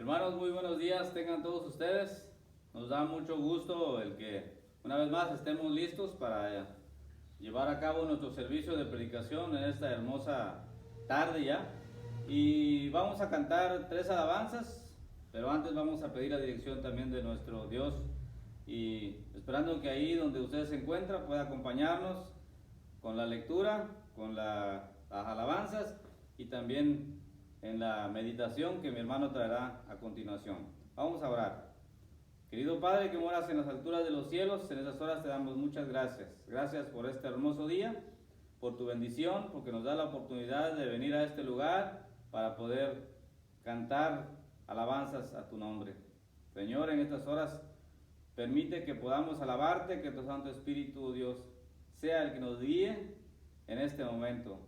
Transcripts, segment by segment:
Hermanos, muy buenos días tengan todos ustedes. Nos da mucho gusto el que una vez más estemos listos para llevar a cabo nuestro servicio de predicación en esta hermosa tarde ya. Y vamos a cantar 3 alabanzas, pero antes vamos a pedir la dirección también de nuestro Dios. Y esperando que ahí donde usted se encuentra pueda acompañarnos con la lectura, con las alabanzas y también en la meditación que mi hermano traerá a continuación. Vamos a orar. Querido Padre que moras en las alturas de los cielos, en esas horas te damos muchas gracias. Gracias por este hermoso día, por tu bendición, porque nos da la oportunidad de venir a este lugar para poder cantar alabanzas a tu nombre. Señor, en estas horas permite que podamos alabarte, que tu Santo Espíritu, Dios, sea el que nos guíe en este momento,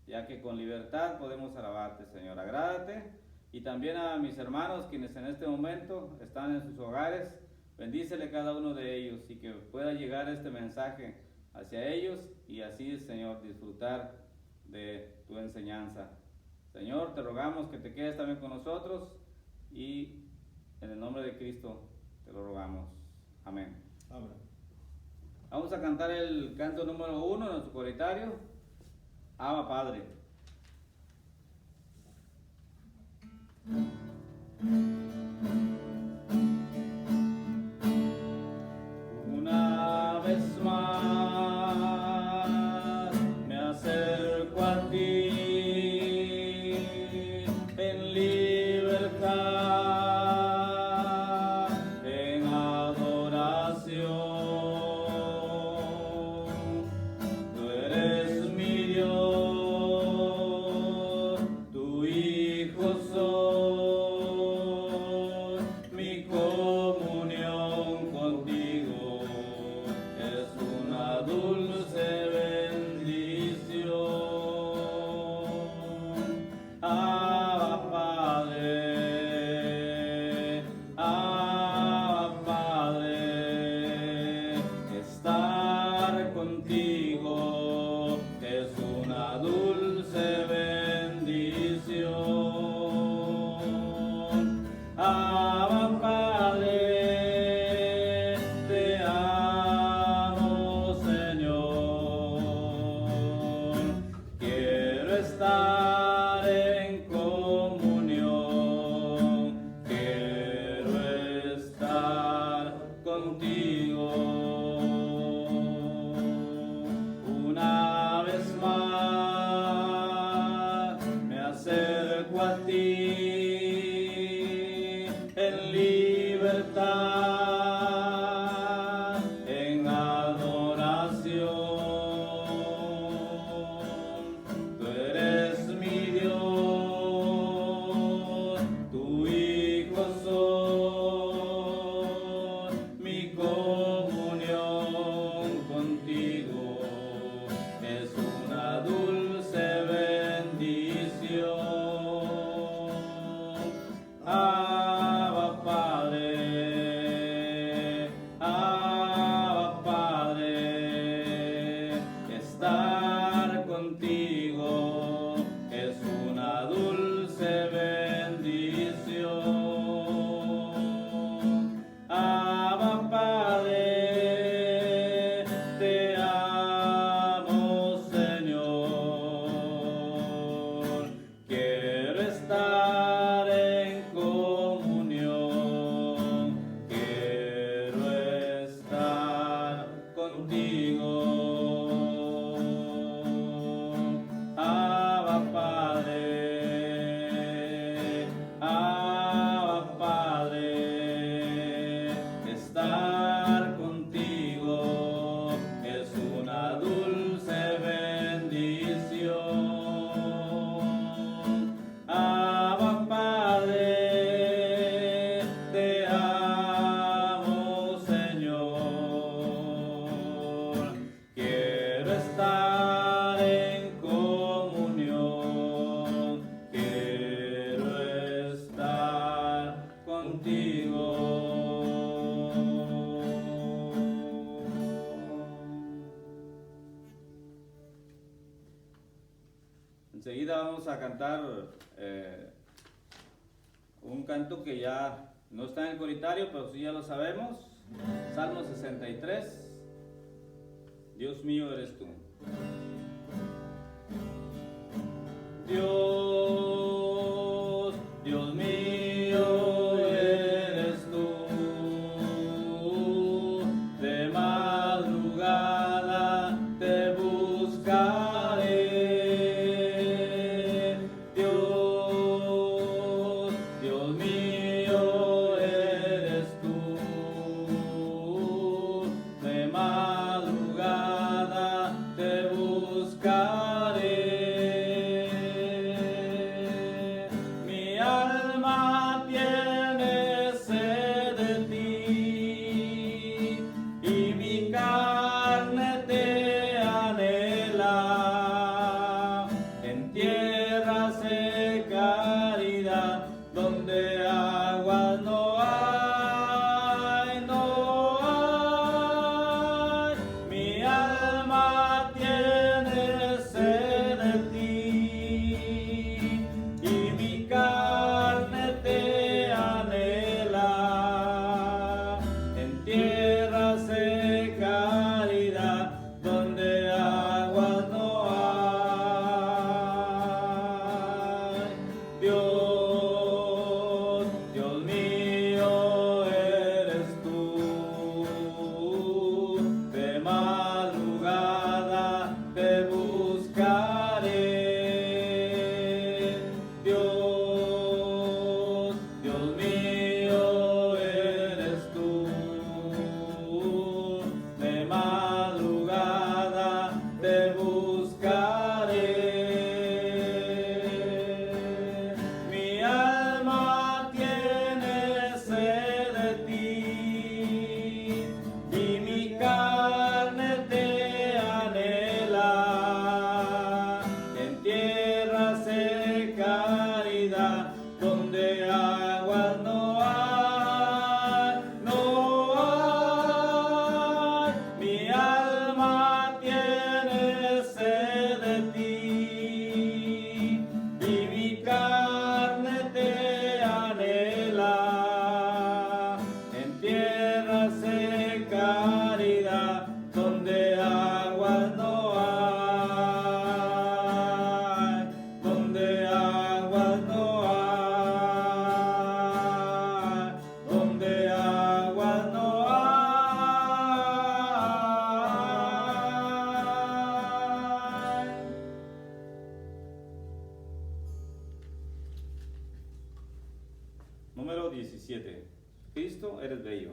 ya que con libertad podemos alabarte, Señor. Agrádate y también a mis hermanos quienes en este momento están en sus hogares, bendícele cada uno de ellos y que pueda llegar este mensaje hacia ellos y así, Señor, disfrutar de tu enseñanza. Señor, te rogamos que te quedes también con nosotros y en el nombre de Cristo te lo rogamos. Amén. Amén. Vamos a cantar el canto número 1 en nuestro coritario. Abba Padre. Una vez más me acerco a ti en libertad, en adoración. Tú eres mi Dios, tu Hijo soy, mi comunión contigo es una dulce bendición. Abba Padre, Abba Padre, estar contigo es una dulce bendición. Abba Padre, te amo, Señor. Quiero estar en comunión, quiero estar contigo. Una vez más me acerco a ti en libertad, en adoración. Tú eres mi Dios, tu Hijo soy, mi comunión contigo es una dulce bendición. Abba Padre, Abba Padre, estar contigo es una dulce bendición. Abba Padre, te amo, Señor. Quiero estar en comunión, quiero estar contigo. Abba Padre, Abba Padre, estar contigo es una dulce bendición. Abba Padre, te amo, Señor. Quiero estar en comunión, quiero estar contigo. Enseguida vamos a cantar un un canto que ya no está en el coritario, pero sí ya lo sabemos. Salmo 63. Dios mío eres tú. Dios, Dios mío eres tú. De madrugada te buscaré. Dios, Dios mío eres tú. De madrugada te buscaré. Mi alma tiene sed de ti y mi carne te anhela. En tierra seca árida, donde aguas no hay, no hay. Mi alma tiene sed de ti y mi carne te anhela. En tierra seca árida, donde aguas no hay. Dios, Dios mío eres tú. De madrugada te buscaré. Dios, Dios mío eres tú. De madrugada te buscaré. Mi alma tiene sed de ti y mi carne te anhela. En tierra seca árida, donde aguas no hay, no hay. Mi alma tiene sed de ti y mi carne te anhela. En tierra seca árida, donde aguas no hay, donde aguas no hay, donde aguas no hay. Número 17. Cristo, eres bello.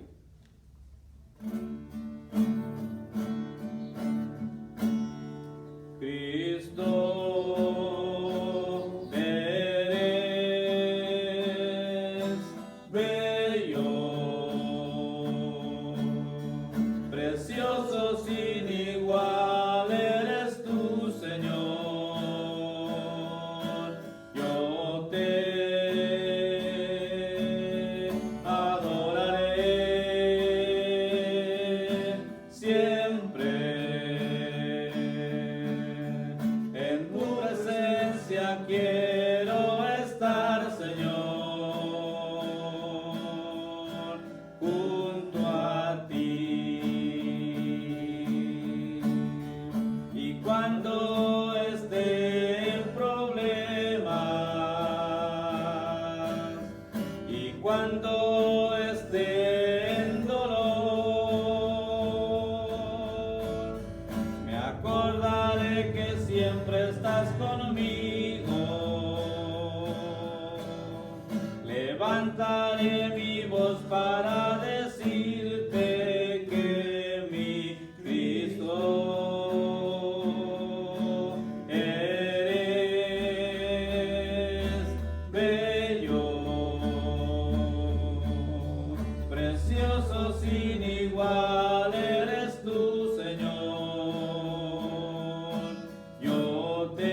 Cristo, eres bello, precioso sin igual eres tú, Señor. Yo te adoraré siempre. En tu presencia quiero estar, Señor, junto a ti. Y cuando esté en problemas y cuando esté en dolor, me acordaré que siempre estás conmigo. Levantaré mi voz para decirte que mi Cristo eres bello, precioso sin igual eres tú, Señor. Yo te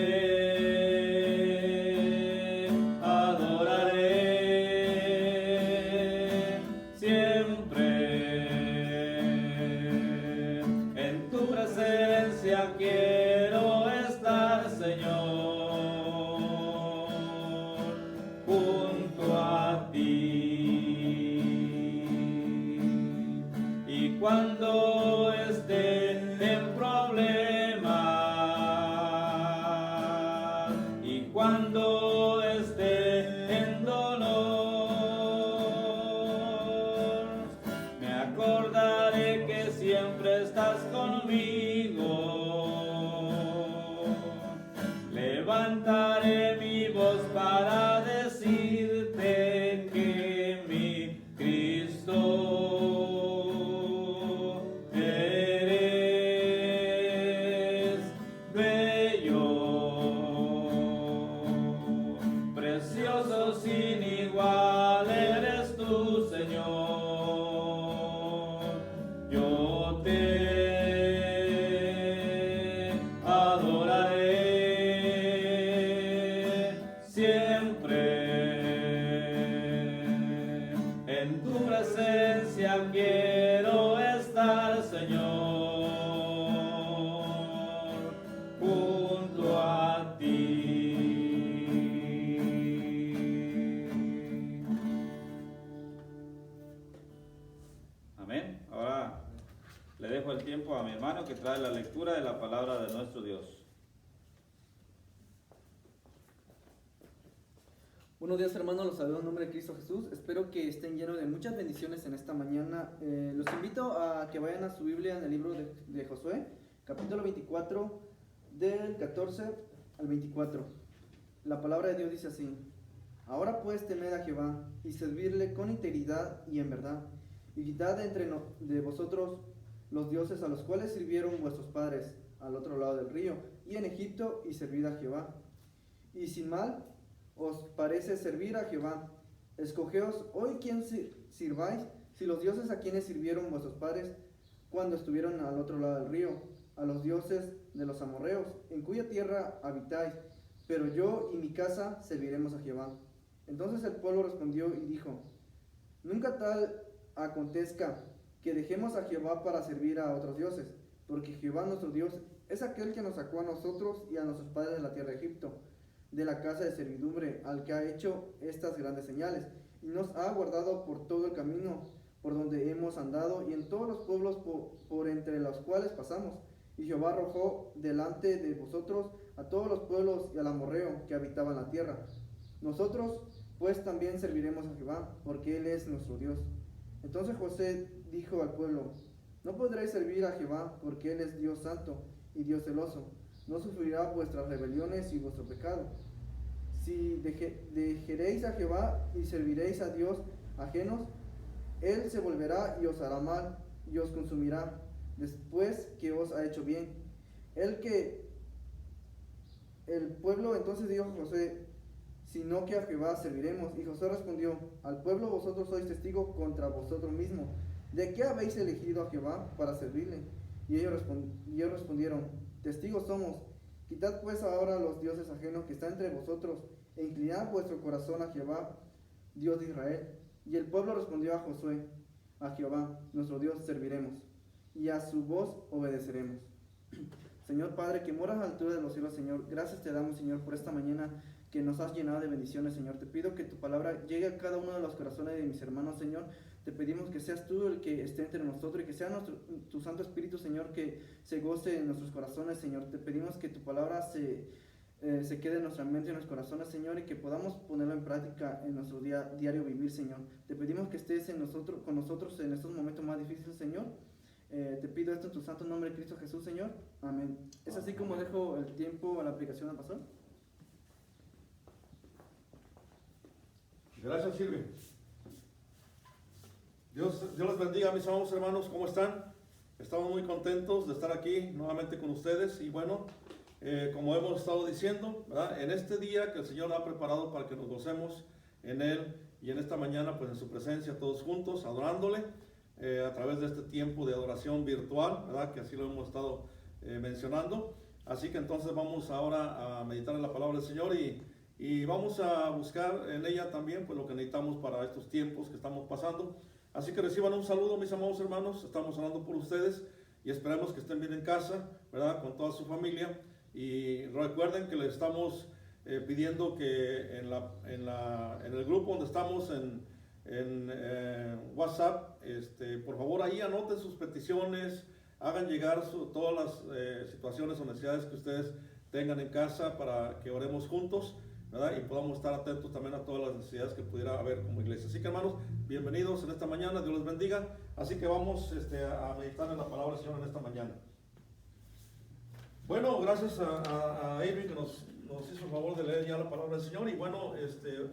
adoraré siempre. En tu presencia quiero estar, Señor, junto a ti. Amén. Ahora le dejo el tiempo a mi hermano que trae la lectura de la palabra de nuestro Dios. Buenos días, hermanos, los saludo en nombre de Cristo Jesús. Espero que estén llenos de muchas bendiciones en esta mañana. Los invito a que vayan a su Biblia en el libro de Josué, capítulo 24, del 14 al 24. La palabra de Dios dice así: Ahora pues temed a Jehová y servirle con integridad y en verdad, y quitad de vosotros los dioses a los cuales sirvieron vuestros padres al otro lado del río y en Egipto, y servid a Jehová. Y sin mal os parece servir a Jehová. Escogeos hoy quién sirváis, si los dioses a quienes sirvieron vuestros padres cuando estuvieron al otro lado del río, a los dioses de los amorreos, en cuya tierra habitáis, pero yo y mi casa serviremos a Jehová. Entonces el pueblo respondió y dijo: Nunca tal acontezca que dejemos a Jehová para servir a otros dioses, porque Jehová nuestro Dios es aquel que nos sacó a nosotros y a nuestros padres de la tierra de Egipto, de la casa de servidumbre, al que ha hecho estas grandes señales, y nos ha guardado por todo el camino por donde hemos andado, y en todos los pueblos por entre los cuales pasamos. Y Jehová arrojó delante de vosotros a todos los pueblos y al amorreo que habitaban la tierra. Nosotros pues también serviremos a Jehová, porque Él es nuestro Dios. Entonces José dijo al pueblo: No podréis servir a Jehová, porque Él es Dios santo y Dios celoso. No sufrirá vuestras rebeliones y vuestro pecado. Si dejaréis a Jehová y serviréis a Dios ajenos, Él se volverá y os hará mal y os consumirá, después que os ha hecho bien. El pueblo entonces dijo a José: sino que a Jehová serviremos. Y José respondió: al pueblo, vosotros sois testigos contra vosotros mismos, ¿de qué habéis elegido a Jehová para servirle? Y ellos respondieron: testigos somos. Quitad pues ahora los dioses ajenos que están entre vosotros, e inclinad vuestro corazón a Jehová, Dios de Israel. Y el pueblo respondió a Josué: a Jehová nuestro Dios serviremos, y a su voz obedeceremos. Señor Padre, que moras a la altura de los cielos, Señor, gracias te damos, Señor, por esta mañana que nos has llenado de bendiciones, Señor. Te pido que tu palabra llegue a cada uno de los corazones de mis hermanos, Señor. Te pedimos que seas tú el que esté entre nosotros y que sea tu Santo Espíritu, Señor, que se goce en nuestros corazones, Señor. Te pedimos que tu palabra se quede en nuestra mente y en nuestros corazones, Señor, y que podamos ponerlo en práctica en nuestro diario vivir, Señor. Te pedimos que estés con nosotros en estos momentos más difíciles, Señor. Te pido esto en tu santo nombre, Cristo Jesús, Señor. Amén. Es así como dejo el tiempo a la aplicación al pastor. Gracias, Silvia. Dios les bendiga, mis amados hermanos, ¿cómo están? Estamos muy contentos de estar aquí nuevamente con ustedes y bueno, como hemos estado diciendo, ¿verdad? En este día que el Señor ha preparado para que nos gocemos en Él y en esta mañana pues en su presencia todos juntos, adorándole a través de este tiempo de adoración virtual, ¿verdad? Que así lo hemos estado mencionando. Así que entonces vamos ahora a meditar en la palabra del Señor y vamos a buscar en ella también pues lo que necesitamos para estos tiempos que estamos pasando. Así que reciban un saludo, mis amados hermanos. Estamos orando por ustedes y esperamos que estén bien en casa, ¿verdad? Con toda su familia. Y recuerden que les estamos pidiendo que en el grupo donde estamos en WhatsApp, por favor ahí anoten sus peticiones, hagan llegar todas las situaciones o necesidades que ustedes tengan en casa para que oremos juntos, ¿verdad? Y podamos estar atentos también a todas las necesidades que pudiera haber como iglesia. Así que hermanos, bienvenidos en esta mañana, Dios les bendiga. Así que vamos a meditar en la palabra del Señor en esta mañana. Bueno, gracias a Amy que nos hizo el favor de leer ya la palabra del Señor. Y bueno,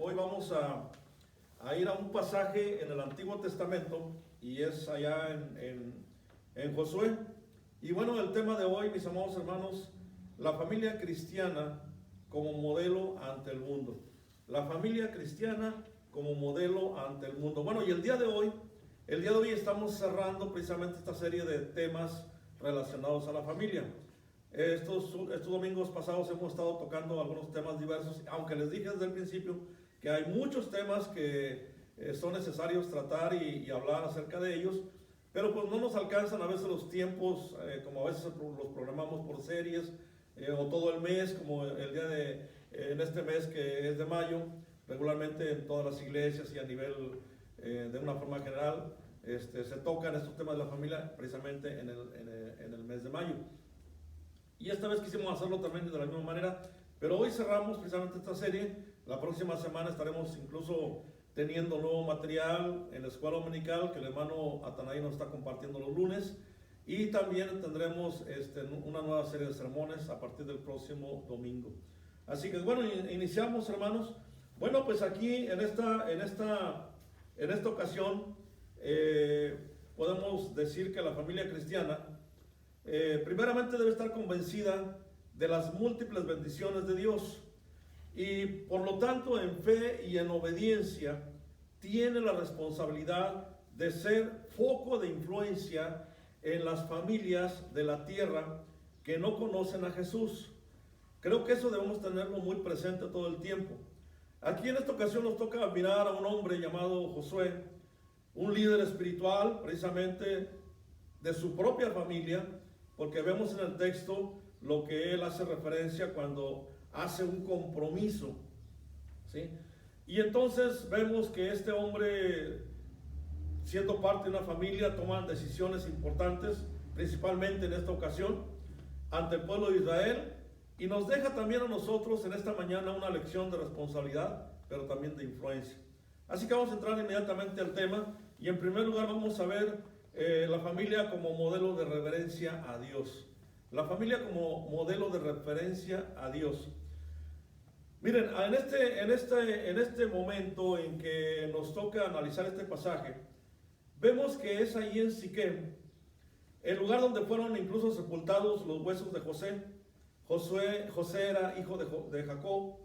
hoy vamos a ir a un pasaje en el Antiguo Testamento y es allá en Josué. Y bueno, el tema de hoy, mis amados hermanos, la familia cristiana como modelo ante el mundo. La familia cristiana como modelo ante el mundo. Bueno, y el día de hoy estamos cerrando precisamente esta serie de temas relacionados a la familia. Estos domingos pasados hemos estado tocando algunos temas diversos, aunque les dije desde el principio que hay muchos temas que son necesarios tratar y hablar acerca de ellos, pero pues no nos alcanzan a veces los tiempos, como a veces los programamos por series, o todo el mes, como el día en este mes que es de mayo, regularmente en todas las iglesias y a nivel de una forma general, se tocan estos temas de la familia precisamente en el mes de mayo. Y esta vez quisimos hacerlo también de la misma manera, pero hoy cerramos precisamente esta serie. La próxima semana estaremos incluso teniendo nuevo material en la escuela dominical que el hermano Atanaí nos está compartiendo los lunes, y también tendremos una nueva serie de sermones a partir del próximo domingo. Así que bueno, iniciamos, hermanos. Bueno, pues aquí en esta ocasión podemos decir que la familia cristiana primeramente debe estar convencida de las múltiples bendiciones de Dios, y por lo tanto en fe y en obediencia tiene la responsabilidad de ser foco de influencia en las familias de la tierra que no conocen a Jesús. Creo que eso debemos tenerlo muy presente todo el tiempo. Aquí en esta ocasión nos toca mirar a un hombre llamado Josué, un líder espiritual precisamente de su propia familia, porque vemos en el texto lo que él hace referencia cuando hace un compromiso, ¿sí? Y entonces vemos que este hombre, siendo parte de una familia, toma decisiones importantes, principalmente en esta ocasión, ante el pueblo de Israel, y nos deja también a nosotros en esta mañana una lección de responsabilidad, pero también de influencia. Así que vamos a entrar inmediatamente al tema, y en primer lugar vamos a ver la familia como modelo de reverencia a Dios. La familia como modelo de referencia a Dios. Miren, en este momento en que nos toca analizar este pasaje, vemos que es ahí en Siquem, el lugar donde fueron incluso sepultados los huesos de José. José era hijo de Jacob,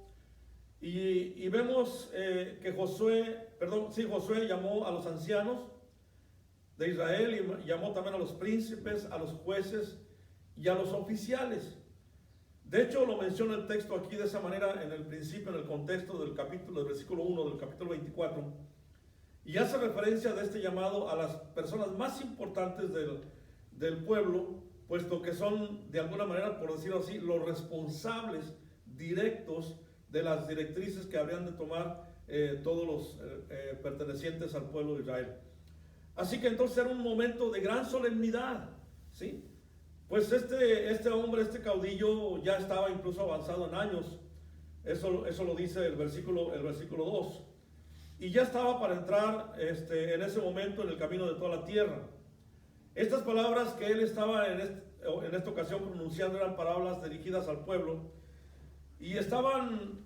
y vemos que Josué llamó a los ancianos de Israel, y llamó también a los príncipes, a los jueces y a los oficiales. De hecho, lo menciona el texto aquí de esa manera en el principio, en el contexto del versículo 1 del capítulo 24, y hace referencia de este llamado a las personas más importantes del pueblo, puesto que son, de alguna manera, por decirlo así, los responsables directos de las directrices que habrían de tomar todos los pertenecientes al pueblo de Israel. Así que entonces era un momento de gran solemnidad, ¿sí? Pues este hombre, este caudillo, ya estaba incluso avanzado en años. Eso lo dice el versículo 2. Y ya estaba para entrar en ese momento en el camino de toda la tierra. Estas palabras que él estaba en esta ocasión pronunciando eran palabras dirigidas al pueblo, y estaban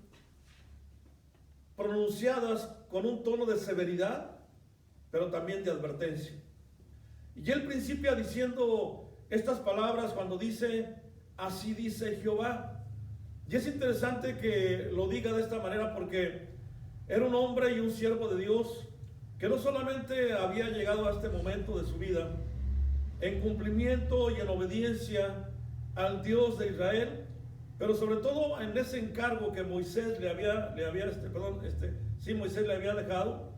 pronunciadas con un tono de severidad, pero también de advertencia. Y él principia diciendo estas palabras cuando dice: así dice Jehová. Y es interesante que lo diga de esta manera, porque era un hombre y un siervo de Dios que no solamente había llegado a este momento de su vida en cumplimiento y en obediencia al Dios de Israel, pero sobre todo en ese encargo que Moisés Moisés le había dejado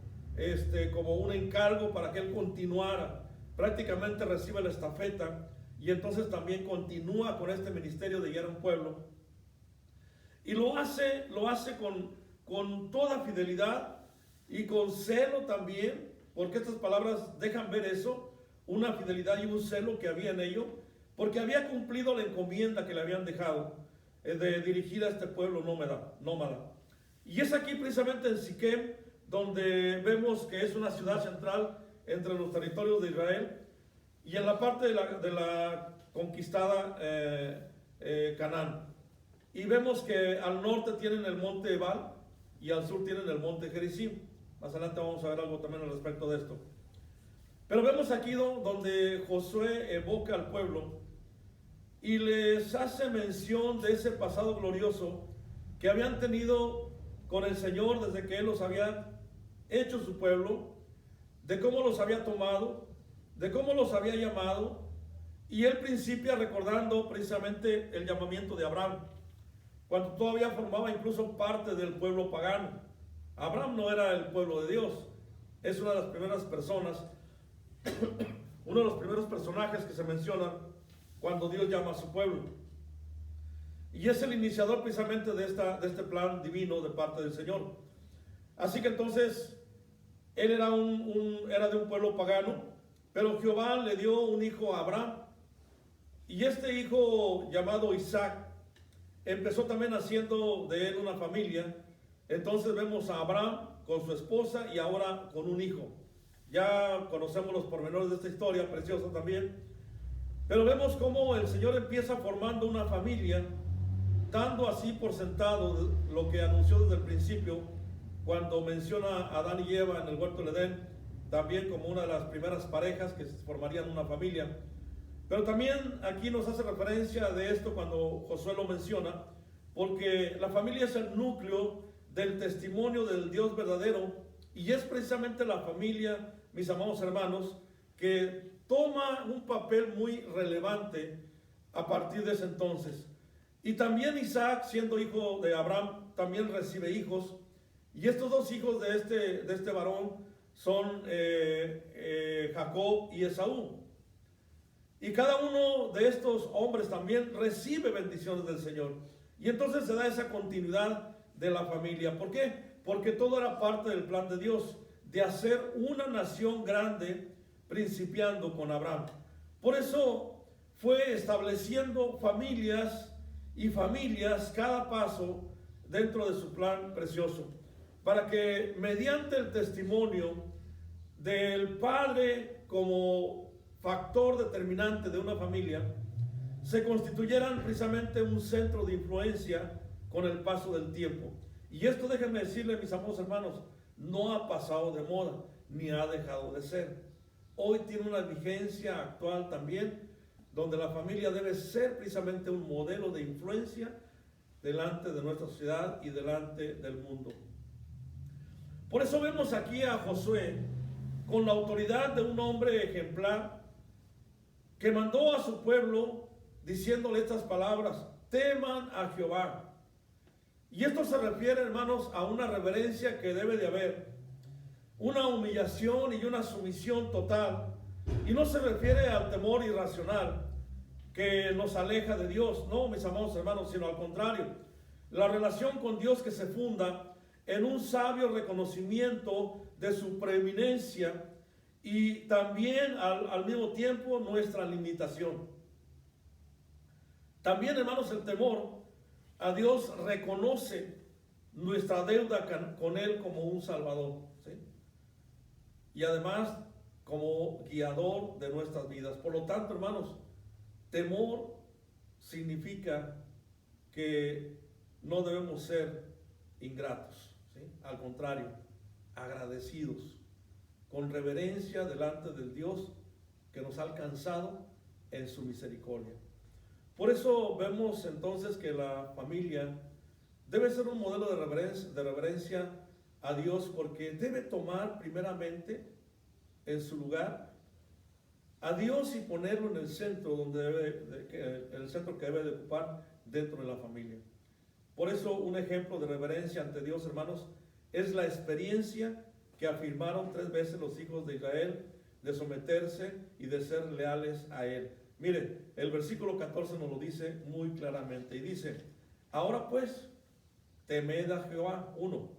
como un encargo para que él continuara, prácticamente recibe la estafeta, y entonces también continúa con este ministerio de guiar a un pueblo, y lo hace con toda fidelidad y con celo también, porque estas palabras dejan ver eso, una fidelidad y un celo que había en ello, porque había cumplido la encomienda que le habían dejado de dirigir a este pueblo nómada. Y es aquí precisamente en Siquem donde vemos que es una ciudad central entre los territorios de Israel y en la parte de la conquistada Canaán. Y vemos que al norte tienen el monte Ebal y al sur tienen el monte Gerizim. Más adelante vamos a ver algo también al respecto de esto. Pero vemos aquí donde Josué evoca al pueblo y les hace mención de ese pasado glorioso que habían tenido con el Señor desde que Él los había hecho su pueblo, de cómo los había tomado, de cómo los había llamado, y Él principia recordando precisamente el llamamiento de Abraham, cuando todavía formaba incluso parte del pueblo pagano. Abraham no era el pueblo de Dios, es una de las primeras personas, uno de los primeros personajes que se mencionan cuando Dios llama a su pueblo. Y es el iniciador precisamente de este plan divino de parte del Señor. Así que entonces, él era de un pueblo pagano, pero Jehová le dio un hijo a Abraham. Y este hijo llamado Isaac empezó también haciendo de él una familia. Entonces vemos a Abraham con su esposa y ahora con un hijo. Ya conocemos los pormenores de esta historia preciosa también. Pero vemos cómo el Señor empieza formando una familia, dando así por sentado lo que anunció desde el principio, cuando menciona a Adán y Eva en el huerto del Edén, también como una de las primeras parejas que formarían una familia. Pero también aquí nos hace referencia de esto cuando Josué lo menciona, porque la familia es el núcleo del testimonio del Dios verdadero, y es precisamente la familia, mis amados hermanos, que toma un papel muy relevante a partir de ese entonces. Y también Isaac, siendo hijo de Abraham, también recibe hijos, y estos dos hijos de este varón son Jacob y Esaú. Y cada uno de estos hombres también recibe bendiciones del Señor. Y entonces se da esa continuidad de la familia. ¿Por qué? Porque todo era parte del plan de Dios, de hacer una nación grande, principiando con Abraham. Por eso fue estableciendo familias y familias cada paso dentro de su plan precioso, para que mediante el testimonio del padre como factor determinante de una familia, se constituyeran precisamente un centro de influencia con el paso del tiempo. Y esto, déjenme decirle, mis amados hermanos, no ha pasado de moda, ni ha dejado de ser. Hoy tiene una vigencia actual también, donde la familia debe ser precisamente un modelo de influencia delante de nuestra sociedad y delante del mundo. Por eso vemos aquí a Josué con la autoridad de un hombre ejemplar, que mandó a su pueblo diciéndole estas palabras: teman a Jehová. Y esto se refiere, hermanos, a una reverencia que debe de haber, una humillación y una sumisión total. Y no se refiere al temor irracional que nos aleja de Dios, no, mis amados hermanos, sino al contrario, la relación con Dios que se funda en un sabio reconocimiento de su preeminencia y también al mismo tiempo nuestra limitación. También, hermanos, el temor a Dios reconoce nuestra deuda con Él como un Salvador, ¿sí? Y además como guiador de nuestras vidas. Por lo tanto, hermanos, temor significa que no debemos ser ingratos, ¿sí? Al contrario, agradecidos, con reverencia delante del Dios que nos ha alcanzado en su misericordia. Por eso vemos entonces que la familia debe ser un modelo de reverencia a Dios, porque debe tomar primeramente en su lugar a Dios y ponerlo en el centro el centro que debe de ocupar dentro de la familia. Por eso un ejemplo de reverencia ante Dios, hermanos, es la experiencia que afirmaron 3 veces los hijos de Israel de someterse y de ser leales a Él. Miren, el versículo 14 nos lo dice muy claramente y dice: ahora pues, temed a Jehová. 1.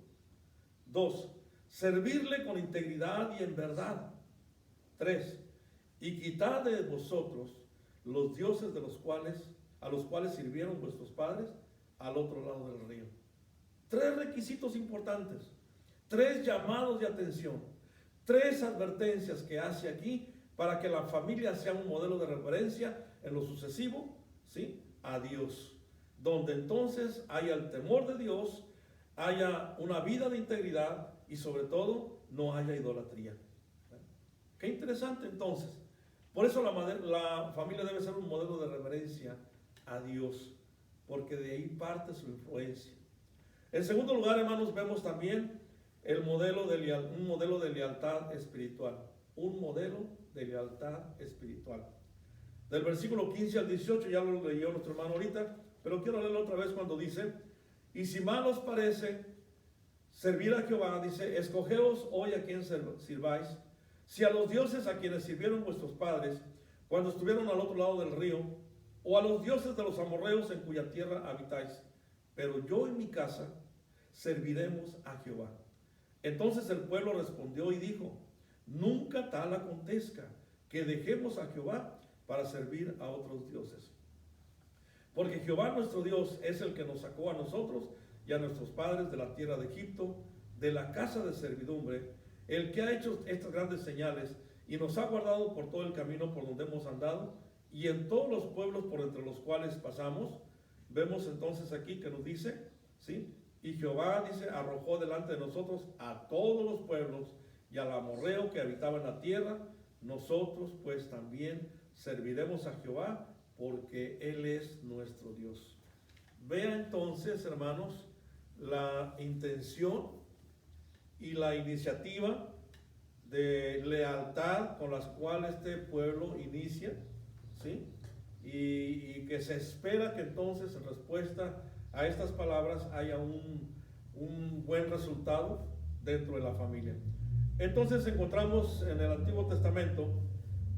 2. Servirle con integridad y en verdad. 3. Y quitad de vosotros los dioses a los cuales sirvieron vuestros padres al otro lado del río. 3 requisitos importantes, 3 llamados de atención, 3 advertencias que hace aquí para que la familia sea un modelo de referencia en lo sucesivo, ¿sí?, a Dios, donde entonces haya el temor de Dios, haya una vida de integridad y sobre todo no haya idolatría. Qué interesante entonces. Por eso la familia debe ser un modelo de reverencia a Dios, porque de ahí parte su influencia. En segundo lugar, hermanos, vemos también un modelo de lealtad espiritual. Un modelo de lealtad espiritual. Del versículo 15 al 18, ya lo leyó nuestro hermano ahorita, pero quiero leerlo otra vez cuando dice: y si mal os parece, servir a Jehová, dice, escogeos hoy a quien sirváis, si a los dioses a quienes sirvieron vuestros padres cuando estuvieron al otro lado del río, o a los dioses de los amorreos en cuya tierra habitáis, pero yo y mi casa serviremos a Jehová. Entonces el pueblo respondió y dijo, nunca tal acontezca que dejemos a Jehová para servir a otros dioses. Porque Jehová nuestro Dios es el que nos sacó a nosotros y a nuestros padres de la tierra de Egipto, de la casa de servidumbre, el que ha hecho estas grandes señales y nos ha guardado por todo el camino por donde hemos andado y en todos los pueblos por entre los cuales pasamos. Vemos entonces aquí que nos dice, ¿sí? Y Jehová, dice, arrojó delante de nosotros a todos los pueblos y al amorreo que habitaba en la tierra. Nosotros pues también serviremos a Jehová porque Él es nuestro Dios. Vea entonces, hermanos, la intención y la iniciativa de lealtad con las cuales este pueblo inicia, ¿sí? Y que se espera que entonces en respuesta a estas palabras haya un buen resultado dentro de la familia. Entonces encontramos en el Antiguo Testamento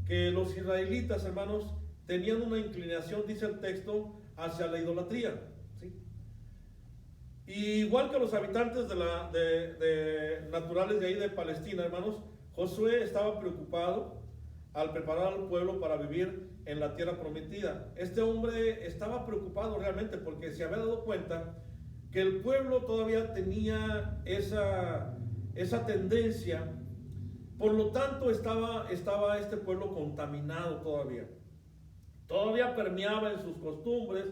que los israelitas, hermanos, tenían una inclinación, dice el texto, hacia la idolatría, ¿sí? Y igual que los habitantes naturales de ahí de Palestina, hermanos, Josué estaba preocupado al preparar al pueblo para vivir en la tierra prometida. Este hombre estaba preocupado realmente porque se había dado cuenta que el pueblo todavía tenía esa tendencia. Por lo tanto estaba este pueblo contaminado todavía. Todavía permeaba en sus costumbres,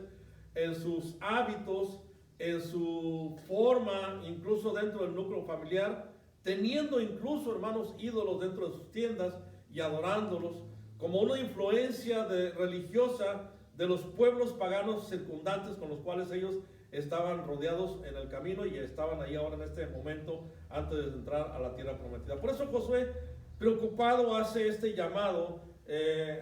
en sus hábitos, en su forma, incluso dentro del núcleo familiar, teniendo incluso, hermanos, ídolos dentro de sus tiendas y adorándolos, como una influencia religiosa de los pueblos paganos circundantes con los cuales ellos estaban rodeados en el camino y estaban ahí ahora en este momento antes de entrar a la tierra prometida. Por eso Josué, preocupado, hace este llamado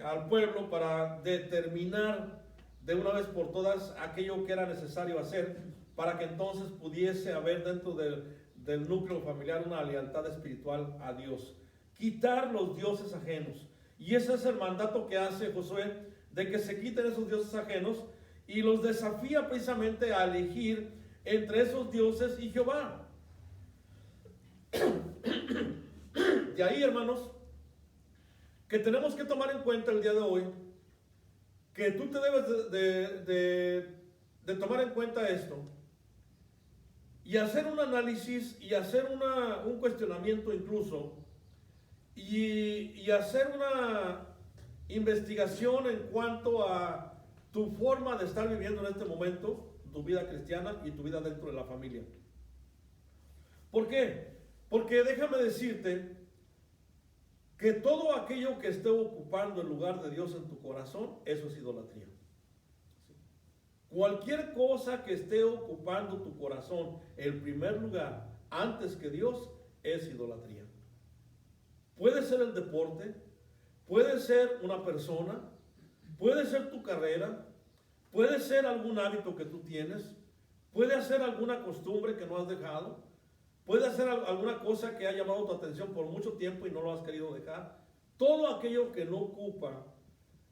al pueblo para determinar de una vez por todas aquello que era necesario hacer para que entonces pudiese haber dentro del núcleo familiar una lealtad espiritual a Dios. Quitar los dioses ajenos. Y ese es el mandato que hace Josué, de que se quiten esos dioses ajenos, y los desafía precisamente a elegir entre esos dioses y Jehová. De ahí, hermanos, que tenemos que tomar en cuenta el día de hoy, que tú te debes de tomar en cuenta esto, y hacer un análisis, y hacer un cuestionamiento incluso, y hacer una investigación en cuanto a tu forma de estar viviendo en este momento, tu vida cristiana y tu vida dentro de la familia. ¿Por qué? Porque déjame decirte que todo aquello que esté ocupando el lugar de Dios en tu corazón, eso es idolatría. Cualquier cosa que esté ocupando tu corazón, el primer lugar antes que Dios, es idolatría. Puede ser el deporte, puede ser una persona, puede ser tu carrera, puede ser algún hábito que tú tienes, puede ser alguna costumbre que no has dejado, puede ser alguna cosa que ha llamado tu atención por mucho tiempo y no lo has querido dejar. Todo aquello que no ocupa,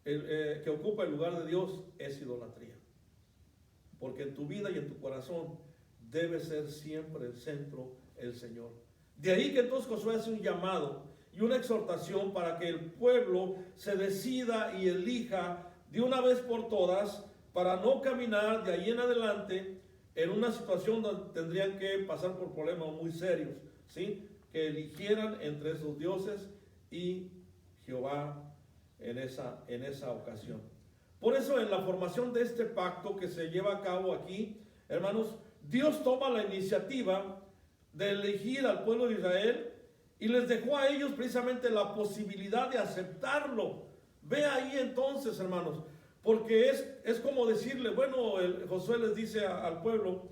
que ocupa el lugar de Dios, es idolatría. Porque en tu vida y en tu corazón debe ser siempre el centro el Señor. De ahí que entonces Josué hace un llamado y una exhortación para que el pueblo se decida y elija de una vez por todas, para no caminar de ahí en adelante en una situación donde tendrían que pasar por problemas muy serios, ¿sí? Que eligieran entre esos dioses y Jehová en esa ocasión. Por eso en la formación de este pacto que se lleva a cabo aquí, hermanos, Dios toma la iniciativa de elegir al pueblo de Israel y les dejó a ellos precisamente la posibilidad de aceptarlo. Ve ahí entonces, hermanos, porque es como decirle, bueno, Josué les dice al pueblo,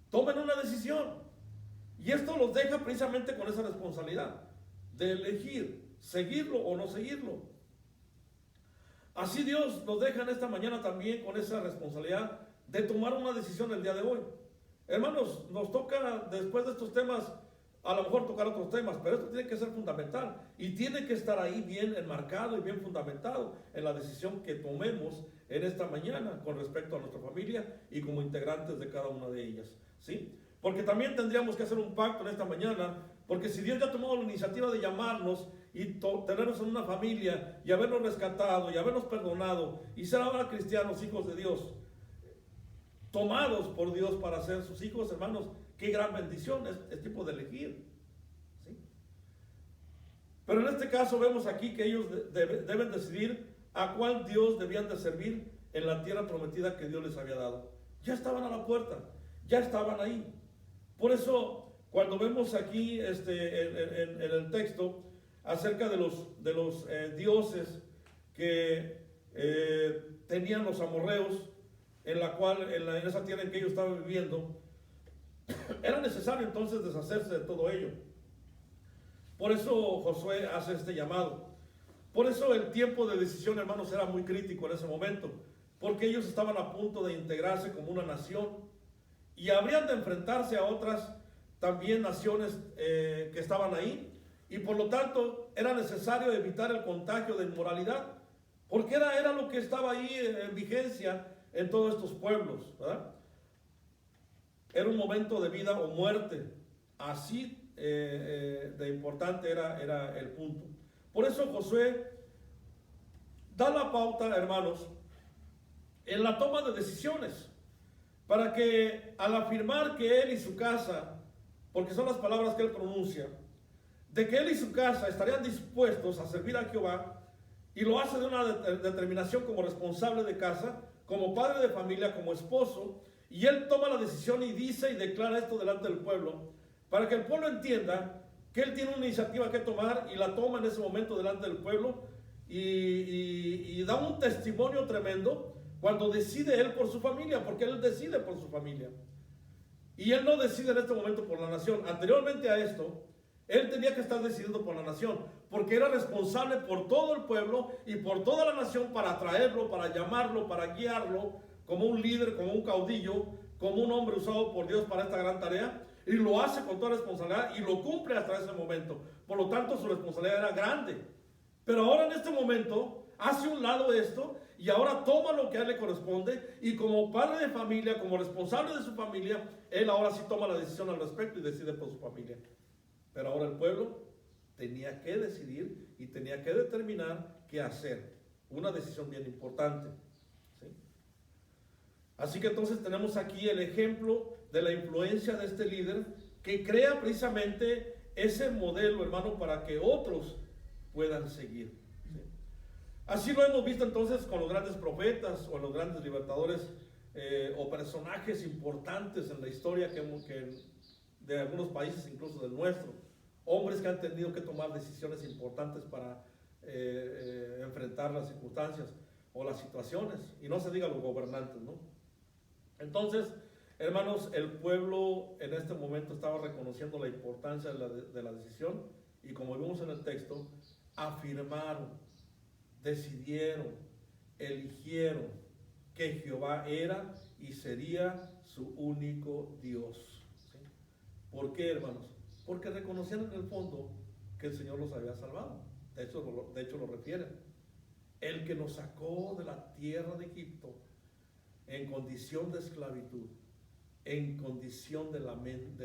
tomen una decisión. Y esto los deja precisamente con esa responsabilidad de elegir, seguirlo o no seguirlo. Así Dios nos deja en esta mañana también con esa responsabilidad de tomar una decisión el día de hoy. Hermanos, nos toca después de estos temas, a lo mejor tocar otros temas, pero esto tiene que ser fundamental y tiene que estar ahí bien enmarcado y bien fundamentado en la decisión que tomemos en esta mañana con respecto a nuestra familia y como integrantes de cada una de ellas, ¿sí? Porque también tendríamos que hacer un pacto en esta mañana, porque si Dios ya ha tomado la iniciativa de llamarnos y tenernos en una familia y habernos rescatado y habernos perdonado y ser ahora cristianos, hijos de Dios, tomados por Dios para ser sus hijos, hermanos, qué gran bendición es tiempo de elegir, ¿sí? Pero en este caso vemos aquí que ellos deben decidir a cuál Dios debían de servir en la tierra prometida que Dios les había dado. Ya estaban a la puerta, ya estaban ahí. Por eso, cuando vemos aquí en el texto acerca de los dioses que tenían los amorreos, en esa tierra en que ellos estaban viviendo, era necesario entonces deshacerse de todo ello. Por eso Josué hace este llamado. Por eso el tiempo de decisión, hermanos, era muy crítico en ese momento, porque ellos estaban a punto de integrarse como una nación y habrían de enfrentarse a otras también naciones que estaban ahí, y por lo tanto era necesario evitar el contagio de inmoralidad, porque era lo que estaba ahí en vigencia en todos estos pueblos, ¿verdad? Era un momento de vida o muerte, así de importante era el punto. Por eso Josué da la pauta, hermanos, en la toma de decisiones, para que al afirmar que él y su casa, porque son las palabras que él pronuncia, de que él y su casa estarían dispuestos a servir a Jehová, y lo hace de una determinación como responsable de casa, como padre de familia, como esposo, y él toma la decisión y dice y declara esto delante del pueblo, para que el pueblo entienda que él tiene una iniciativa que tomar y la toma en ese momento delante del pueblo, y da un testimonio tremendo cuando decide él por su familia, porque él decide por su familia. Y él no decide en este momento por la nación. Anteriormente a esto, él tenía que estar decidiendo por la nación, porque era responsable por todo el pueblo y por toda la nación para atraerlo, para llamarlo, para guiarlo, como un líder, como un caudillo, como un hombre usado por Dios para esta gran tarea, y lo hace con toda responsabilidad y lo cumple hasta ese momento. Por lo tanto, su responsabilidad era grande. Pero ahora en este momento hace un lado esto y ahora toma lo que a él le corresponde, y como padre de familia, como responsable de su familia, él ahora sí toma la decisión al respecto y decide por su familia. Pero ahora el pueblo tenía que decidir y tenía que determinar qué hacer. Una decisión bien importante, ¿sí? Así que entonces tenemos aquí el ejemplo de la influencia de este líder que crea precisamente ese modelo, hermano, para que otros puedan seguir, ¿sí? Así lo hemos visto entonces con los grandes profetas o los grandes libertadores o personajes importantes en la historia que de algunos países, incluso del nuestro. Hombres que han tenido que tomar decisiones importantes para enfrentar las circunstancias o las situaciones, y no se diga los gobernantes, ¿no? Entonces, hermanos, el pueblo en este momento estaba reconociendo la importancia de la decisión, y como vemos en el texto, afirmaron, decidieron, eligieron que Jehová era y sería su único Dios, ¿sí? ¿Por qué, hermanos? Porque reconocían en el fondo que el Señor los había salvado. De hecho lo refieren. El que nos sacó de la tierra de Egipto en condición de esclavitud, en condición de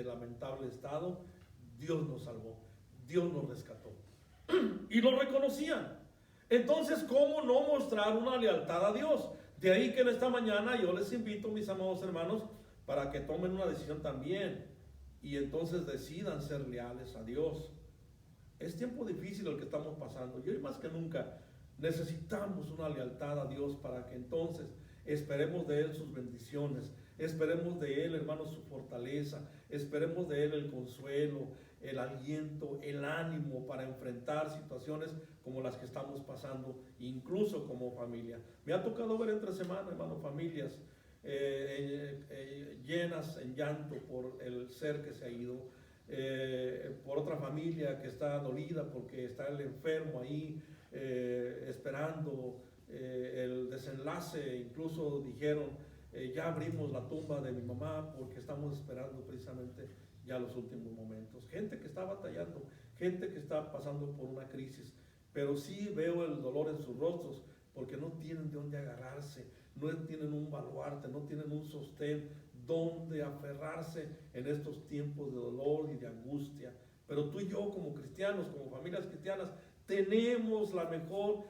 lamentable estado, Dios nos salvó, Dios nos rescató. Y lo reconocían. Entonces, ¿cómo no mostrar una lealtad a Dios? De ahí que en esta mañana yo les invito, mis amados hermanos, para que tomen una decisión también y entonces decidan ser leales a Dios. Es tiempo difícil el que estamos pasando, y hoy más que nunca necesitamos una lealtad a Dios para que entonces esperemos de Él sus bendiciones, esperemos de Él, hermanos, su fortaleza, esperemos de Él el consuelo, el aliento, el ánimo para enfrentar situaciones como las que estamos pasando, incluso como familia. Me ha tocado ver entre semana, hermanos, familias llenas en llanto por el ser que se ha ido, por otra familia que está dolida porque está el enfermo ahí esperando el desenlace. Incluso dijeron ya abrimos la tumba de mi mamá porque estamos esperando precisamente ya los últimos momentos. Gente que está batallando, gente que está pasando por una crisis, pero sí veo el dolor en sus rostros porque no tienen de dónde agarrarse, no tienen un baluarte, no tienen un sostén donde aferrarse en estos tiempos de dolor y de angustia. Pero tú y yo como cristianos, como familias cristianas, tenemos la mejor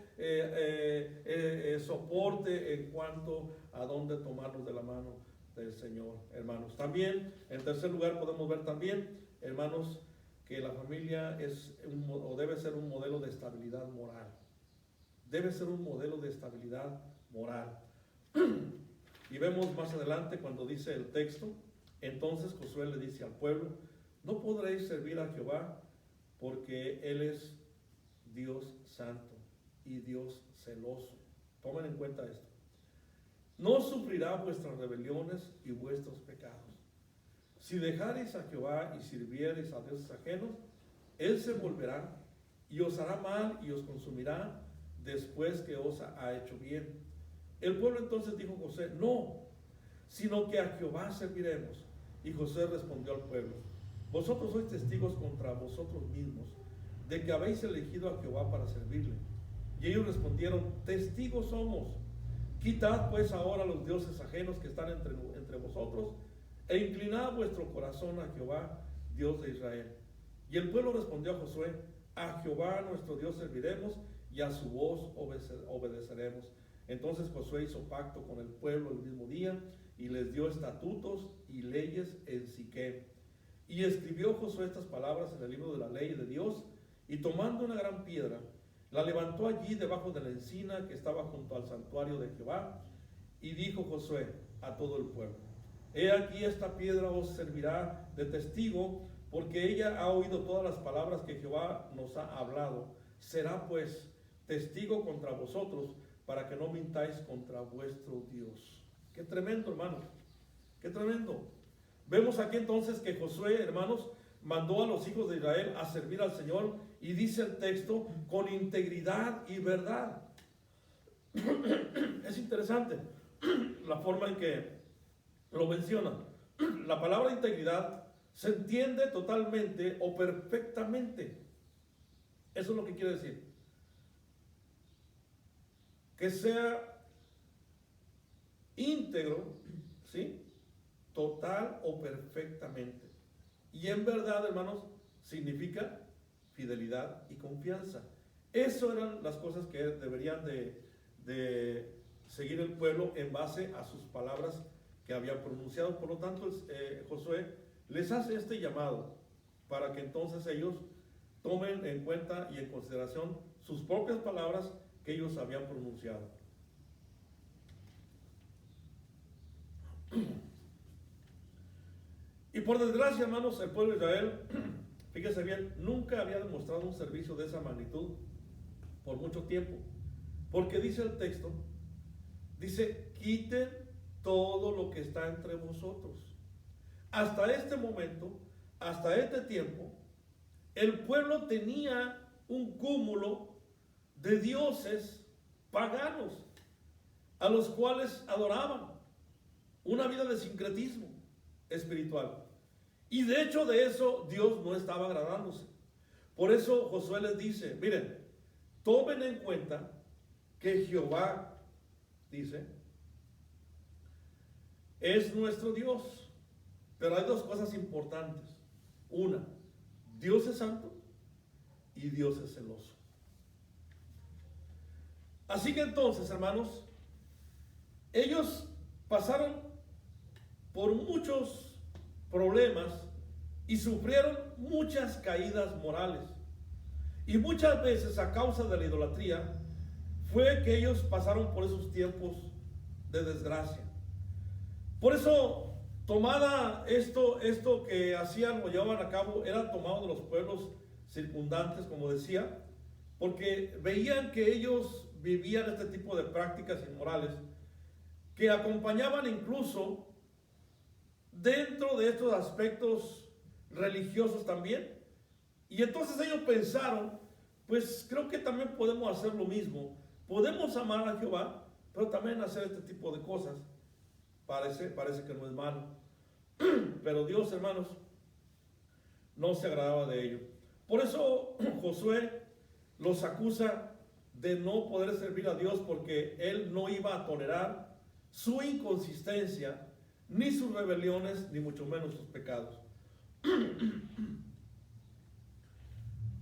soporte en cuanto a dónde tomarnos de la mano del Señor, hermanos. También, en tercer lugar, podemos ver también, hermanos, que la familia es o debe ser un modelo de estabilidad moral. Debe ser un modelo de estabilidad moral. Y vemos más adelante cuando dice el texto, entonces Josué le dice al pueblo, no podréis servir a Jehová porque Él es Dios santo y Dios celoso. Tomen en cuenta esto. No sufrirá vuestras rebeliones y vuestros pecados. Si dejareis a Jehová y sirviereis a dioses ajenos, Él se volverá y os hará mal y os consumirá después que os ha hecho bien. El pueblo entonces dijo a José, no, sino que a Jehová serviremos. Y José respondió al pueblo, vosotros sois testigos contra vosotros mismos de que habéis elegido a Jehová para servirle. Y ellos respondieron, testigos somos. Quitad pues ahora los dioses ajenos que están entre vosotros e inclinad vuestro corazón a Jehová, Dios de Israel. Y el pueblo respondió a Josué, a Jehová nuestro Dios serviremos y a su voz obedeceremos. Entonces Josué hizo pacto con el pueblo el mismo día y les dio estatutos y leyes en Siquem. Y escribió Josué estas palabras en el libro de la ley de Dios, y tomando una gran piedra, la levantó allí debajo de la encina que estaba junto al santuario de Jehová, y dijo Josué a todo el pueblo, he aquí esta piedra os servirá de testigo, porque ella ha oído todas las palabras que Jehová nos ha hablado. Será pues testigo contra vosotros, para que no mintáis contra vuestro Dios. Qué tremendo, hermanos, qué tremendo. Vemos aquí entonces que Josué, hermanos, mandó a los hijos de Israel a servir al Señor, y dice el texto, con integridad y verdad. Es interesante la forma en que lo menciona. La palabra integridad se entiende totalmente o perfectamente. Eso es lo que quiere decir. Que sea íntegro, ¿sí? Total o perfectamente. Y en verdad, hermanos, significa fidelidad y confianza. Eso eran las cosas que deberían de seguir el pueblo en base a sus palabras que habían pronunciado. Por lo tanto, Josué les hace este llamado para que entonces ellos tomen en cuenta y en consideración sus propias palabras que ellos habían pronunciado. Y por desgracia, hermanos, el pueblo de Israel, fíjense bien, nunca había demostrado un servicio de esa magnitud por mucho tiempo. Porque dice el texto, dice, quiten todo lo que está entre vosotros. Hasta este momento, hasta este tiempo, el pueblo tenía un cúmulo de dioses paganos a los cuales adoraban, una vida de sincretismo espiritual. Y de hecho de eso Dios no estaba agradándose. Por eso Josué les dice, miren, tomen en cuenta que Jehová, dice, es nuestro Dios. Pero hay dos cosas importantes. Una, Dios es santo y Dios es celoso. Así que entonces, hermanos, ellos pasaron por muchos problemas y sufrieron muchas caídas morales. Y muchas veces a causa de la idolatría fue que ellos pasaron por esos tiempos de desgracia. Por eso, tomada esto que hacían o llevaban a cabo, era tomado de los pueblos circundantes, como decía, porque veían que ellos vivían este tipo de prácticas inmorales, que acompañaban incluso dentro de estos aspectos religiosos también. Y entonces ellos pensaron, pues creo que también podemos hacer lo mismo. Podemos amar a Jehová, pero también hacer este tipo de cosas parece que no es malo. Pero Dios, hermanos, no se agradaba de ello. Por eso Josué los acusa de no poder servir a Dios, porque él no iba a tolerar su inconsistencia, ni sus rebeliones, ni mucho menos sus pecados.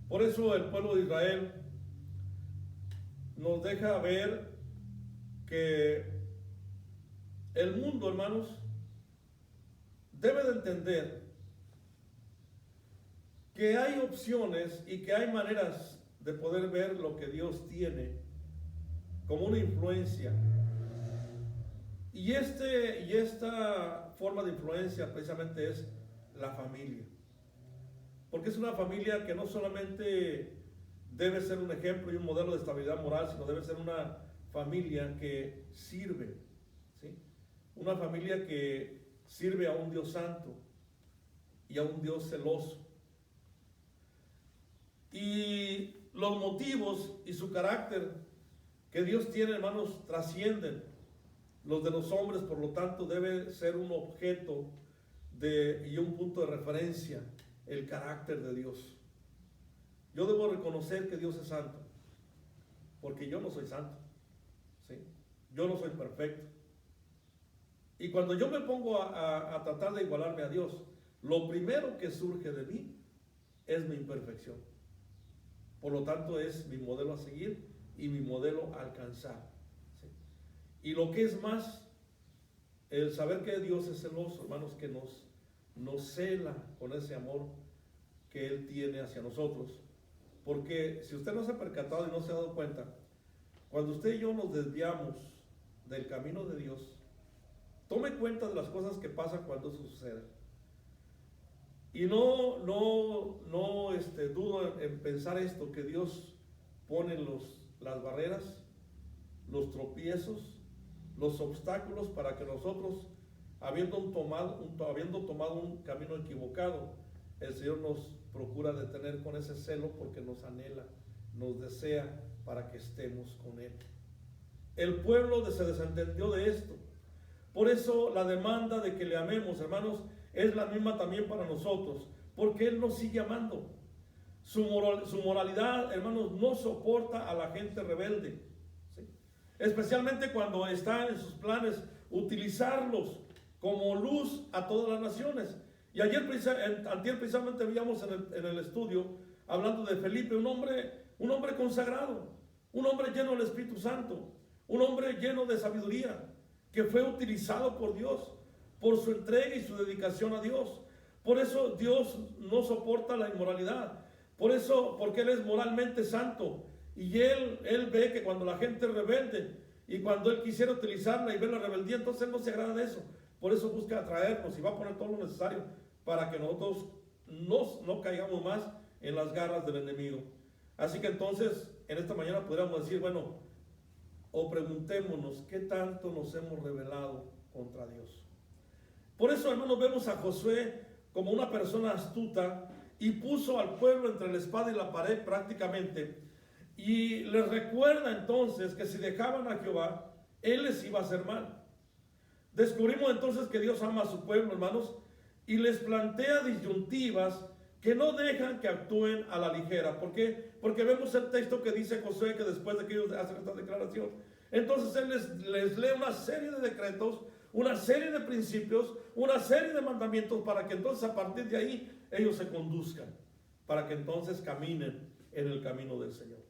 Por eso el pueblo de Israel nos deja ver que el mundo, hermanos, debe de entender que hay opciones y que hay maneras de poder ver lo que Dios tiene como una influencia. Y esta forma de influencia precisamente es la familia. Porque es una familia que no solamente debe ser un ejemplo y un modelo de estabilidad moral, sino debe ser una familia que sirve, ¿sí? Una familia que sirve a un Dios santo y a un Dios celoso. Y los motivos y su carácter que Dios tiene, hermanos, trascienden los de los hombres, por lo tanto debe ser un objeto y un punto de referencia el carácter de Dios. Yo debo reconocer que Dios es santo, porque yo no soy santo, ¿sí? Yo no soy perfecto. Y cuando yo me pongo a tratar de igualarme a Dios, lo primero que surge de mí es mi imperfección. Por lo tanto, es mi modelo a seguir y mi modelo a alcanzar, ¿sí? Y lo que es más, el saber que Dios es celoso, hermanos, que nos cela con ese amor que Él tiene hacia nosotros. Porque si usted no se ha percatado y no se ha dado cuenta, cuando usted y yo nos desviamos del camino de Dios, tome cuenta de las cosas que pasan cuando eso sucede. Y no dudo en pensar esto, que Dios pone las barreras, los tropiezos, los obstáculos para que nosotros, habiendo tomado un camino equivocado, el Señor nos procura detener con ese celo, porque nos anhela, nos desea para que estemos con Él. El pueblo se desentendió de esto. Por eso la demanda de que le amemos, hermanos, es la misma también para nosotros, porque Él nos sigue amando. Su moralidad, hermanos, no soporta a la gente rebelde, ¿sí? Especialmente cuando está en sus planes utilizarlos como luz a todas las naciones. Y antier precisamente veíamos en el estudio, hablando de Felipe, un hombre consagrado, un hombre lleno del Espíritu Santo, un hombre lleno de sabiduría, que fue utilizado por Dios, por su entrega y su dedicación a Dios. Por eso Dios no soporta la inmoralidad, porque Él es moralmente santo, y Él ve que cuando la gente es rebelde, y cuando Él quisiera utilizarla y ver la rebeldía, entonces Él no se agrada de eso. Por eso busca atraernos y va a poner todo lo necesario para que nosotros no caigamos más en las garras del enemigo. Así que entonces, en esta mañana podríamos decir, bueno, o preguntémonos, ¿qué tanto nos hemos rebelado contra Dios? Por eso, hermanos, vemos a Josué como una persona astuta, y puso al pueblo entre la espada y la pared prácticamente, y les recuerda entonces que si dejaban a Jehová, Él les iba a hacer mal. Descubrimos entonces que Dios ama a su pueblo, hermanos, y les plantea disyuntivas que no dejan que actúen a la ligera. ¿Por qué? Porque vemos el texto que dice Josué, que después de que ellos hacen esta declaración, entonces Él les lee una serie de decretos, una serie de principios, una serie de mandamientos, para que entonces a partir de ahí ellos se conduzcan, para que entonces caminen en el camino del Señor.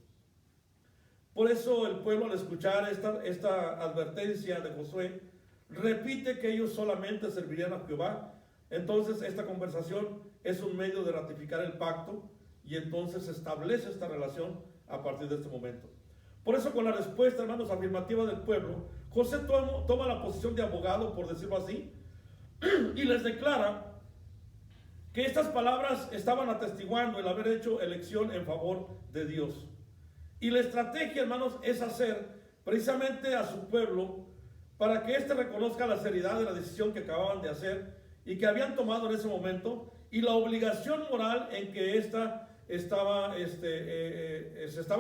Por eso el pueblo, al escuchar esta advertencia de Josué, repite que ellos solamente servirían a Jehová. Entonces esta conversación es un medio de ratificar el pacto, y entonces se establece esta relación a partir de este momento. Por eso, con la respuesta, hermanos, afirmativa del pueblo, José toma la posición de abogado, por decirlo así, y les declara que estas palabras estaban atestiguando el haber hecho elección en favor de Dios. Y la estrategia, hermanos, es hacer precisamente a su pueblo, para que éste reconozca la seriedad de la decisión que acababan de hacer y que habían tomado en ese momento, y la obligación moral en que se estaba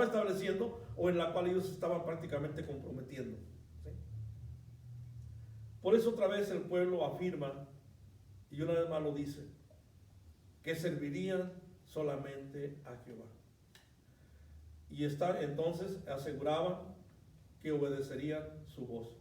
estableciendo, o en la cual ellos estaban prácticamente comprometiendo, ¿sí? Por eso otra vez el pueblo afirma, y una vez más lo dice, que servirían solamente a Jehová. Y entonces aseguraban que obedecerían su voz.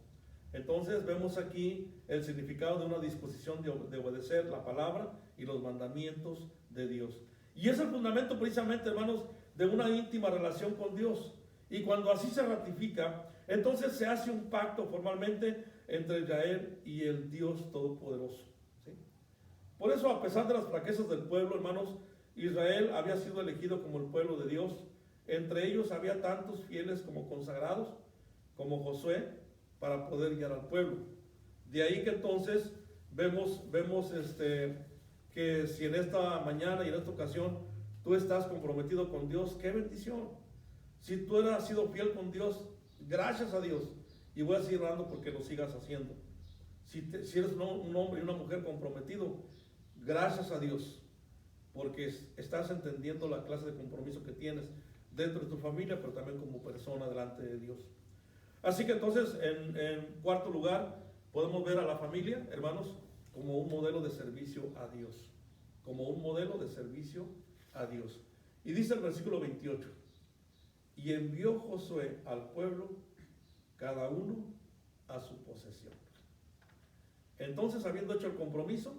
Entonces vemos aquí el significado de una disposición de obedecer la palabra y los mandamientos de Dios. Y es el fundamento precisamente, hermanos, de una íntima relación con Dios. Y cuando así se ratifica, entonces se hace un pacto formalmente entre Israel y el Dios Todopoderoso, ¿sí? Por eso, a pesar de las flaquezas del pueblo, hermanos, Israel había sido elegido como el pueblo de Dios. Entre ellos había tantos fieles como consagrados, como Josué, para poder guiar al pueblo. De ahí que entonces vemos que si en esta mañana y en esta ocasión tú estás comprometido con Dios, qué bendición. Si tú has sido fiel con Dios, gracias a Dios. Y voy a seguir orando porque lo sigas haciendo. Si eres un hombre y una mujer comprometido, gracias a Dios, porque estás entendiendo la clase de compromiso que tienes dentro de tu familia, pero también como persona delante de Dios. Así que entonces, en cuarto lugar, podemos ver a la familia, hermanos, como un modelo de servicio a Dios. Como un modelo de servicio a Dios. Y dice el versículo 28, y envió Josué al pueblo, cada uno a su posesión. Entonces, habiendo hecho el compromiso,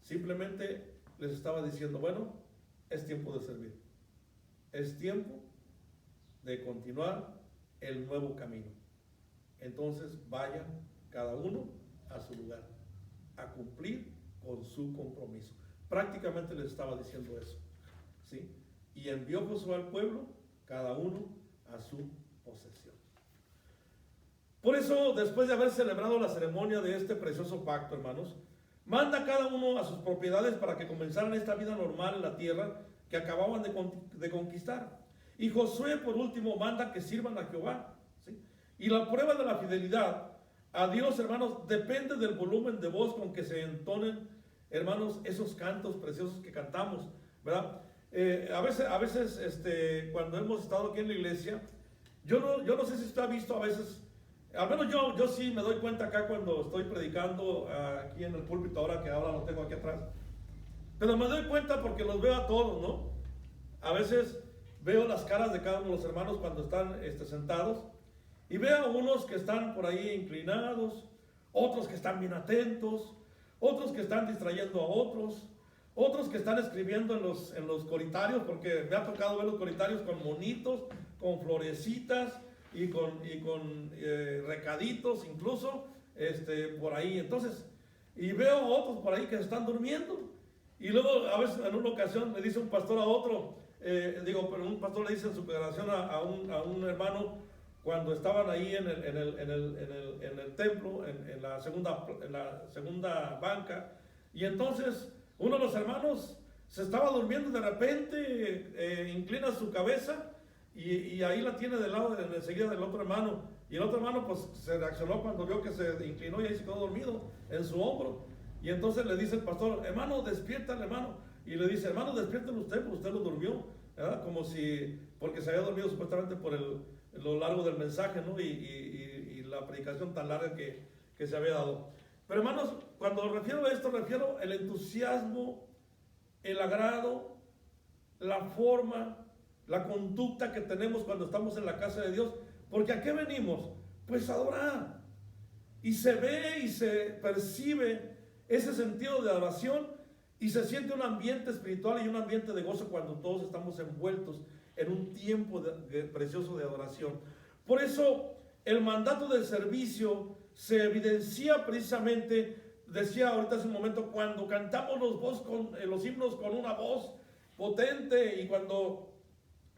simplemente les estaba diciendo, bueno, es tiempo de servir. Es tiempo de continuar el nuevo camino. Entonces vayan cada uno a su lugar, a cumplir con su compromiso. Prácticamente les estaba diciendo eso, ¿sí? Y envió Josué al pueblo, cada uno a su posesión. Por eso, después de haber celebrado la ceremonia de este precioso pacto, hermanos, manda cada uno a sus propiedades para que comenzaran esta vida normal en la tierra que acababan de conquistar. Y Josué, por último, manda que sirvan a Jehová, ¿sí? Y la prueba de la fidelidad a Dios, hermanos, depende del volumen de voz con que se entonen, hermanos, esos cantos preciosos que cantamos, ¿verdad? A veces, cuando hemos estado aquí en la iglesia, yo no sé si usted ha visto a veces, al menos yo sí me doy cuenta acá cuando estoy predicando aquí en el púlpito, ahora que ahora lo tengo aquí atrás, pero me doy cuenta porque los veo a todos, ¿no? A veces veo las caras de cada uno de los hermanos cuando están sentados, y veo a unos que están por ahí inclinados, otros que están bien atentos, otros que están distrayendo a otros que están escribiendo en los coritarios, porque me ha tocado ver los coritarios con monitos, con florecitas y con recaditos incluso por ahí. Entonces, y veo a otros por ahí que están durmiendo. Y luego a veces en una ocasión le dice un pastor a otro, pero un pastor le dice en su congregación a un hermano, cuando estaban ahí en el templo, en la segunda banca, y entonces uno de los hermanos se estaba durmiendo y de repente inclina su cabeza y ahí la tiene del lado enseguida del otro hermano, y el otro hermano pues se reaccionó cuando vio que se inclinó y ahí se quedó dormido en su hombro, y entonces le dice el pastor, hermano, despierta hermano, y le dice, hermano, despiértelo usted, porque usted lo durmió, ¿verdad? Como si, porque se había dormido supuestamente por lo largo del mensaje, ¿no? Y la predicación tan larga que se había dado. Pero hermanos, cuando refiero a esto, refiero el entusiasmo, el agrado, la forma, la conducta que tenemos cuando estamos en la casa de Dios. Porque ¿a qué venimos? Pues a adorar. Y se ve y se percibe ese sentido de adoración y se siente un ambiente espiritual y un ambiente de gozo cuando todos estamos envueltos en un tiempo precioso de adoración. Por eso el mandato del servicio se evidencia precisamente, decía ahorita hace un momento, cuando cantamos los himnos con una voz potente y cuando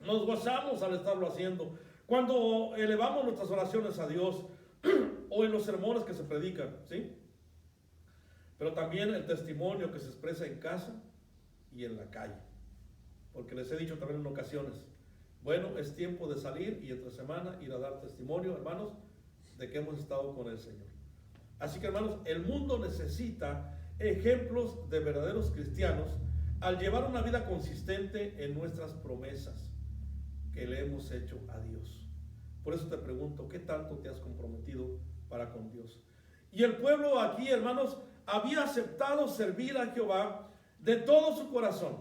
nos gozamos al estarlo haciendo, cuando elevamos nuestras oraciones a Dios o en los sermones que se predican, ¿sí? Pero también el testimonio que se expresa en casa y en la calle, porque les he dicho también en ocasiones, bueno, es tiempo de salir y entre semana ir a dar testimonio, hermanos, de que hemos estado con el Señor. Así que, hermanos, el mundo necesita ejemplos de verdaderos cristianos al llevar una vida consistente en nuestras promesas que le hemos hecho a Dios. Por eso te pregunto, ¿qué tanto te has comprometido para con Dios? Y el pueblo aquí, hermanos, había aceptado servir a Jehová de todo su corazón,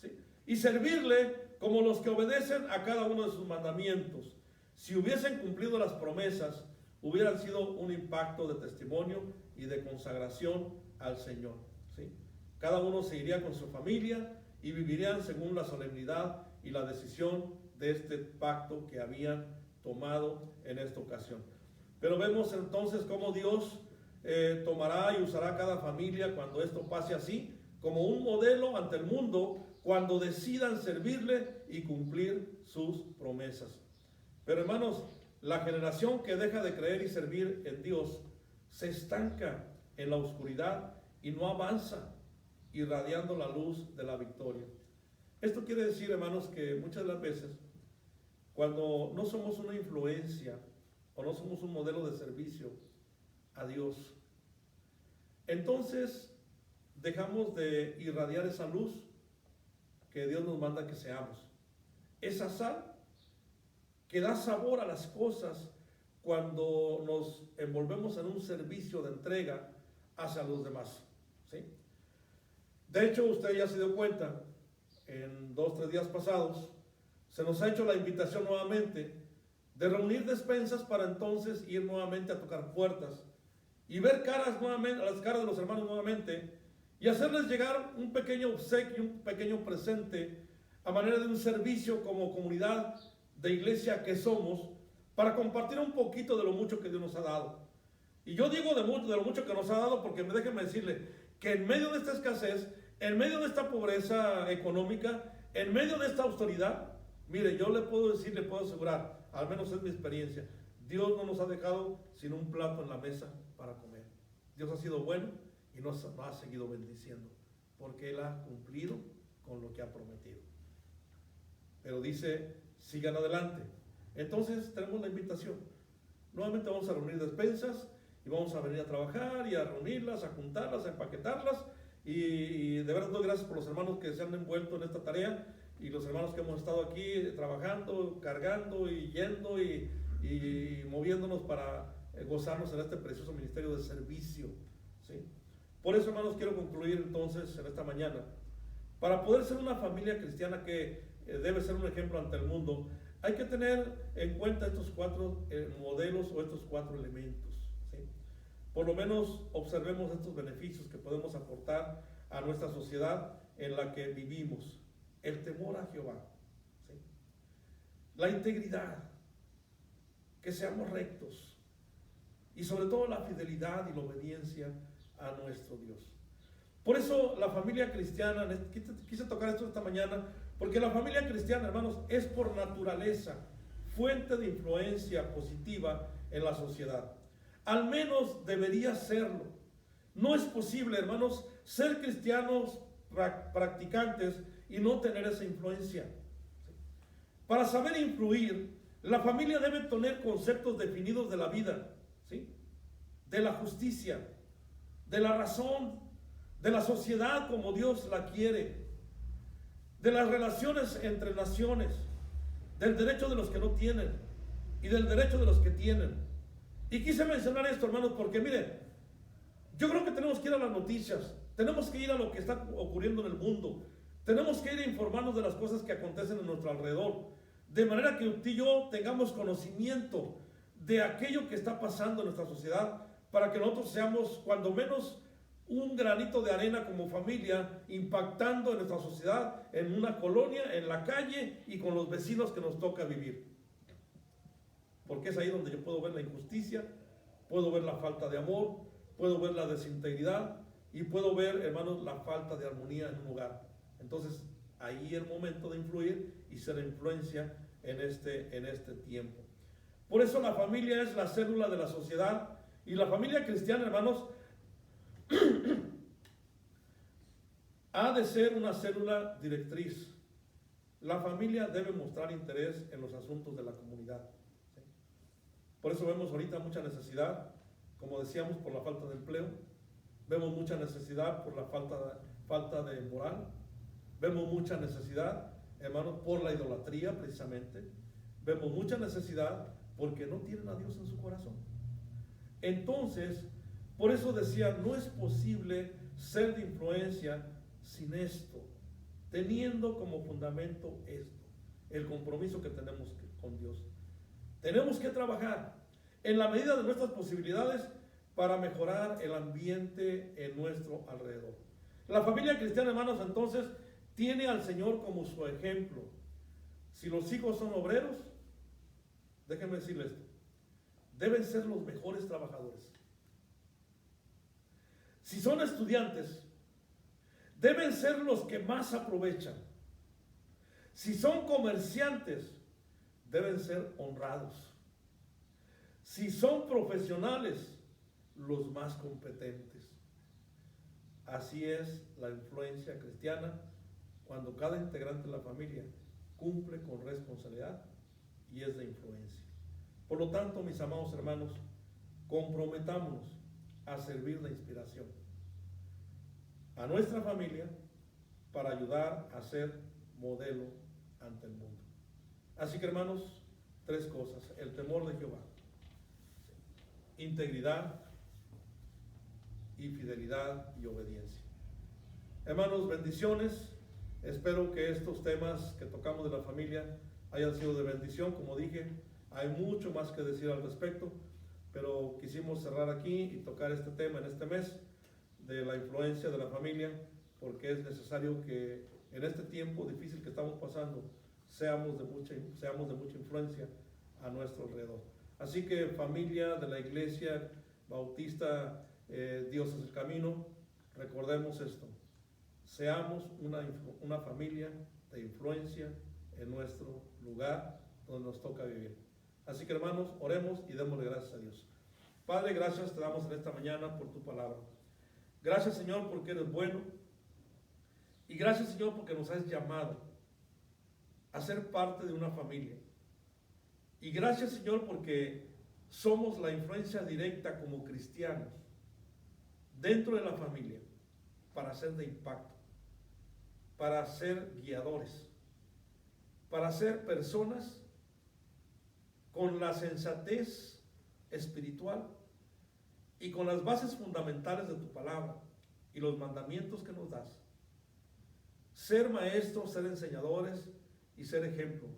¿sí? Y servirle como los que obedecen a cada uno de sus mandamientos. Si hubiesen cumplido las promesas, hubieran sido un impacto de testimonio y de consagración al Señor, ¿sí? Cada uno se iría con su familia y vivirían según la solemnidad y la decisión de este pacto que habían tomado en esta ocasión. Pero vemos entonces cómo Dios tomará y usará cada familia cuando esto pase así, como un modelo ante el mundo, cuando decidan servirle y cumplir sus promesas. Pero hermanos, la generación que deja de creer y servir en Dios se estanca en la oscuridad y no avanza, irradiando la luz de la victoria. Esto quiere decir, hermanos, que muchas de las veces, cuando no somos una influencia o no somos un modelo de servicio a Dios, entonces dejamos de irradiar esa luz que Dios nos manda que seamos. Esa sal que da sabor a las cosas cuando nos envolvemos en un servicio de entrega hacia los demás, ¿sí? De hecho, usted ya se dio cuenta, en 2 o 3 días pasados, se nos ha hecho la invitación nuevamente de reunir despensas para entonces ir nuevamente a tocar puertas y ver caras nuevamente, a las caras de los hermanos nuevamente, y hacerles llegar un pequeño obsequio, un pequeño presente, a manera de un servicio como comunidad de iglesia que somos, para compartir un poquito de lo mucho que Dios nos ha dado. Y yo digo de lo mucho que nos ha dado, porque déjenme decirle que en medio de esta escasez, en medio de esta pobreza económica, en medio de esta austeridad, mire, yo le puedo decir, le puedo asegurar, al menos es mi experiencia, Dios no nos ha dejado sin un plato en la mesa para comer. Dios ha sido bueno y nos ha seguido bendiciendo, porque Él ha cumplido con lo que ha prometido. Pero dice, sigan adelante. Entonces tenemos la invitación. Nuevamente vamos a reunir despensas y vamos a venir a trabajar y a reunirlas, a juntarlas, a empaquetarlas. Y de verdad doy gracias por los hermanos que se han envuelto en esta tarea y los hermanos que hemos estado aquí trabajando, cargando y yendo y moviéndonos para gozarnos en este precioso ministerio de servicio, ¿sí? Por eso, hermanos, quiero concluir entonces en esta mañana. Para poder ser una familia cristiana que debe ser un ejemplo ante el mundo, hay que tener en cuenta estos 4 modelos o estos 4 elementos, ¿sí? Por lo menos observemos estos beneficios que podemos aportar a nuestra sociedad en la que vivimos. El temor a Jehová, ¿sí? La integridad, que seamos rectos, y sobre todo la fidelidad y la obediencia a nuestro Dios. Por eso la familia cristiana, quise tocar esto esta mañana, porque la familia cristiana, hermanos, es por naturaleza fuente de influencia positiva en la sociedad. Al menos debería serlo. No es posible, hermanos, ser cristianos practicantes y no tener esa influencia. Para saber influir, la familia debe tener conceptos definidos de la vida, ¿sí? De la justicia, de la razón, de la sociedad como Dios la quiere, de las relaciones entre naciones, del derecho de los que no tienen y del derecho de los que tienen. Y quise mencionar esto, hermanos, porque miren, yo creo que tenemos que ir a las noticias, tenemos que ir a lo que está ocurriendo en el mundo, tenemos que ir a informarnos de las cosas que acontecen a nuestro alrededor, de manera que usted y yo tengamos conocimiento de aquello que está pasando en nuestra sociedad, para que nosotros seamos cuando menos un granito de arena como familia, impactando en nuestra sociedad, en una colonia, en la calle y con los vecinos que nos toca vivir. Porque es ahí donde yo puedo ver la injusticia, puedo ver la falta de amor, puedo ver la desintegridad y puedo ver, hermanos, la falta de armonía en un hogar. Entonces, ahí es el momento de influir y ser influencia en este tiempo. Por eso la familia es la célula de la sociedad, y la familia cristiana, hermanos, ha de ser una célula directriz. La familia debe mostrar interés en los asuntos de la comunidad, ¿sí? Por eso vemos ahorita mucha necesidad, como decíamos, por la falta de empleo. Vemos mucha necesidad por la falta de moral. Vemos mucha necesidad, hermanos, por la idolatría precisamente. Vemos mucha necesidad porque no tienen a Dios en su corazón. Entonces, Por eso decía, no es posible ser de influencia sin esto, teniendo como fundamento esto, el compromiso que tenemos con Dios. Tenemos que trabajar en la medida de nuestras posibilidades para mejorar el ambiente en nuestro alrededor. La familia cristiana, hermanos, entonces tiene al Señor como su ejemplo. Si los hijos son obreros, déjenme decirles esto, deben ser los mejores trabajadores. Si son estudiantes, deben ser los que más aprovechan. Si son comerciantes, deben ser honrados. Si son profesionales, los más competentes. Así es la influencia cristiana cuando cada integrante de la familia cumple con responsabilidad y es de influencia. Por lo tanto, mis amados hermanos, comprometámonos a servir de inspiración a nuestra familia para ayudar a ser modelo ante el mundo. Así que, hermanos, 3 cosas: el temor de Jehová, integridad y fidelidad y obediencia. Hermanos, bendiciones. Espero que estos temas que tocamos de la familia hayan sido de bendición. Como dije, hay mucho más que decir al respecto, pero quisimos cerrar aquí y tocar este tema en este mes de la influencia de la familia, porque es necesario que en este tiempo difícil que estamos pasando seamos de mucha influencia a nuestro alrededor. Así que, familia de la Iglesia Bautista Dios es el Camino, recordemos esto: seamos una familia de influencia en nuestro lugar donde nos toca vivir. Así que, hermanos, oremos y démosle gracias a Dios. Padre, gracias te damos en esta mañana por tu palabra. Gracias, Señor, porque eres bueno. Y gracias, Señor, porque nos has llamado a ser parte de una familia. Y gracias, Señor, porque somos la influencia directa como cristianos dentro de la familia para ser de impacto, para ser guiadores, para ser personas con la sensatez espiritual y con las bases fundamentales de tu palabra y los mandamientos que nos das. Ser maestros, ser enseñadores y ser ejemplo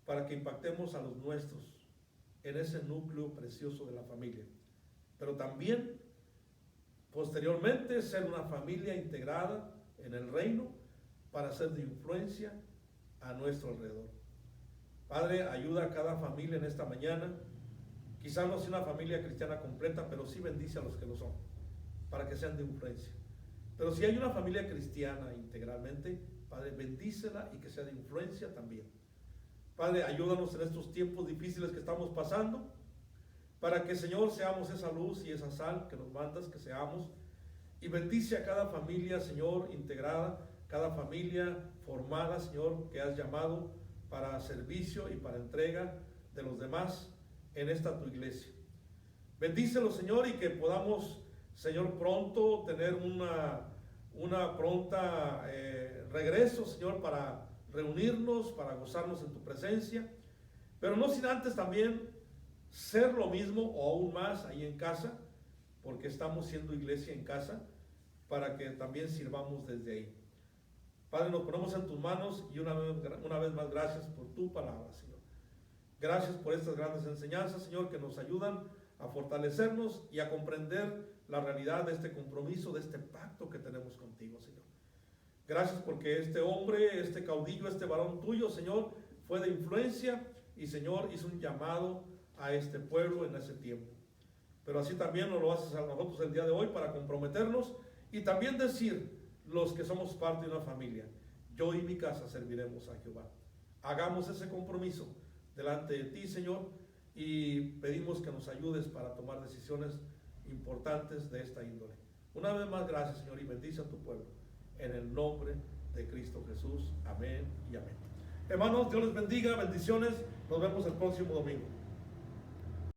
para que impactemos a los nuestros en ese núcleo precioso de la familia. Pero también, posteriormente, ser una familia integrada en el reino para ser de influencia a nuestro alrededor. Padre, ayuda a cada familia en esta mañana. Quizás no sea una familia cristiana completa, pero sí bendice a los que lo son, para que sean de influencia. Pero si hay una familia cristiana integralmente, Padre, bendícela y que sea de influencia también. Padre, ayúdanos en estos tiempos difíciles que estamos pasando, para que, Señor, seamos esa luz y esa sal que nos mandas que seamos. Y bendice a cada familia, Señor, integrada, cada familia formada, Señor, que has llamado para servicio y para entrega de los demás en esta tu iglesia. Bendícelo, Señor, y que podamos, Señor, pronto tener una pronta regreso, Señor, para reunirnos, para gozarnos en tu presencia, pero no sin antes también ser lo mismo o aún más ahí en casa, porque estamos siendo iglesia en casa, para que también sirvamos desde ahí. Padre, nos ponemos en tus manos y una vez más gracias por tu palabra, Señor. Gracias por estas grandes enseñanzas, Señor, que nos ayudan a fortalecernos y a comprender la realidad de este compromiso, de este pacto que tenemos contigo, Señor. Gracias porque este hombre, este caudillo, este varón tuyo, Señor, fue de influencia y, Señor, hizo un llamado a este pueblo en ese tiempo. Pero así también nos lo haces a nosotros el día de hoy para comprometernos y también decir, los que somos parte de una familia: yo y mi casa serviremos a Jehová. Hagamos ese compromiso delante de ti, Señor, y pedimos que nos ayudes para tomar decisiones importantes de esta índole. Una vez más, gracias, Señor, y bendice a tu pueblo. En el nombre de Cristo Jesús. Amén y amén. Hermanos, Dios les bendiga, bendiciones. Nos vemos el próximo domingo.